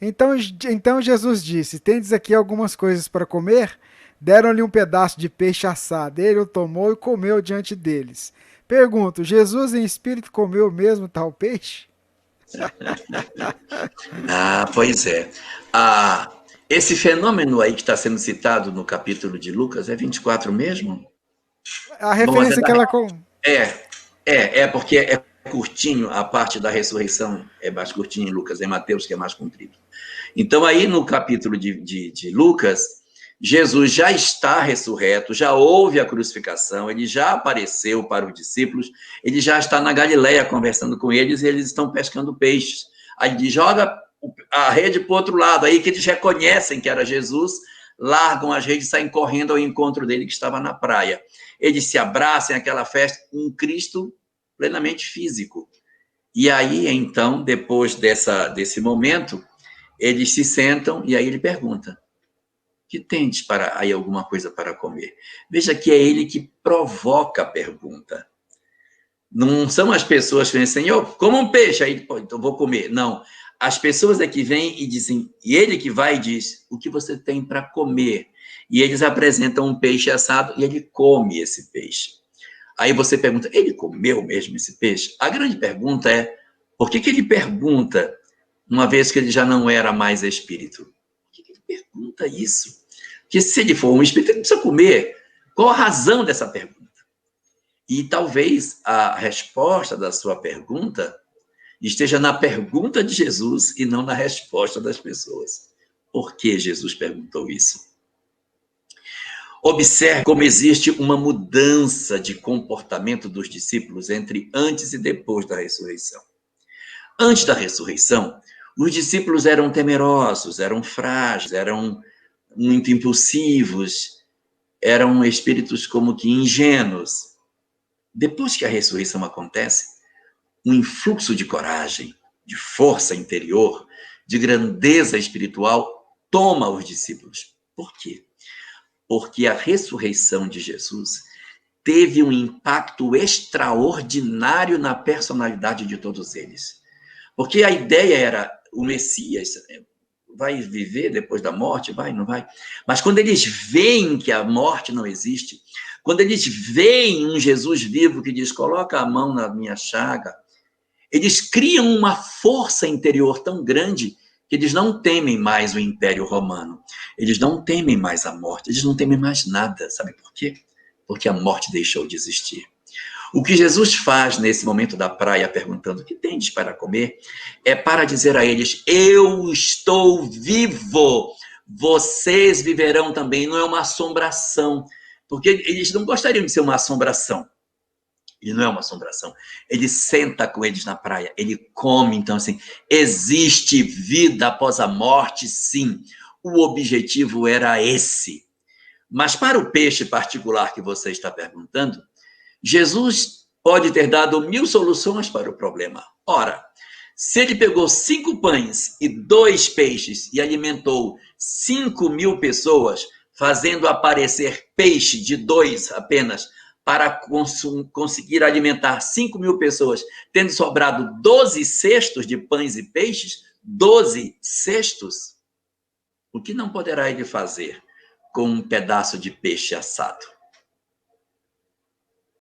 Então Jesus disse: Tendes aqui algumas coisas para comer? Deram-lhe um pedaço de peixe assado. Ele o tomou e comeu diante deles. Pergunto: Jesus em espírito comeu mesmo tal peixe? Ah, pois é. Ah, esse fenômeno aí que está sendo citado no capítulo de Lucas é 24 mesmo? A Bom, mas é referência que ela. é, é porque é curtinho, a parte da ressurreição é mais curtinha em Lucas, em Mateus que é mais comprido. Então, aí no capítulo de Lucas, Jesus já está ressurreto, já houve a crucificação, ele já apareceu para os discípulos, ele já está na Galileia conversando com eles e eles estão pescando peixes. Aí ele diz, joga a rede para o outro lado, aí que eles reconhecem que era Jesus, largam as redes e saem correndo ao encontro dele que estava na praia. Eles se abraçam aquela festa, um Cristo plenamente físico. E aí, então, depois desse momento, eles se sentam e aí ele pergunta: que tendes para aí alguma coisa para comer? Veja que é ele que provoca a pergunta. Não são as pessoas que dizem, Senhor, coma um peixe, aí pô, então vou comer. Não. As pessoas é que vêm e dizem, e ele que vai e diz, o que você tem para comer? E eles apresentam um peixe assado e ele come esse peixe. Aí você pergunta, ele comeu mesmo esse peixe? A grande pergunta é, por que ele pergunta, uma vez que ele já não era mais espírito? Por que ele pergunta isso? Porque se ele for um espírito, ele precisa comer. Qual a razão dessa pergunta? E talvez a resposta da sua pergunta esteja na pergunta de Jesus e não na resposta das pessoas. Por que Jesus perguntou isso? Observe como existe uma mudança de comportamento dos discípulos entre antes e depois da ressurreição. Antes da ressurreição, os discípulos eram temerosos, eram frágeis, eram muito impulsivos, eram espíritos como que ingênuos. Depois que a ressurreição acontece, um influxo de coragem, de força interior, de grandeza espiritual toma os discípulos. Por quê? Porque a ressurreição de Jesus teve um impacto extraordinário na personalidade de todos eles. Porque a ideia era o Messias vai viver depois da morte, vai, não vai? Mas quando eles veem que a morte não existe, quando eles veem um Jesus vivo que diz, coloca a mão na minha chaga, eles criam uma força interior tão grande que eles não temem mais o Império Romano. Eles não temem mais a morte, eles não temem mais nada. Sabe por quê? Porque a morte deixou de existir. O que Jesus faz nesse momento da praia, perguntando o que tendes para comer, é para dizer a eles, eu estou vivo, vocês viverão também, não é uma assombração, porque eles não gostariam de ser uma assombração. Ele não é uma assombração. Ele senta com eles na praia, ele come. Então, assim, existe vida após a morte, sim. O objetivo era esse. Mas para o peixe particular que você está perguntando, Jesus pode ter dado 1000 soluções para o problema. Ora, se ele pegou 5 pães e 2 peixes e alimentou 5.000 pessoas, fazendo aparecer peixe de 2 apenas, para conseguir alimentar 5.000 pessoas, tendo sobrado 12 cestos de pães e peixes, 12 cestos, o que não poderá ele fazer com um pedaço de peixe assado?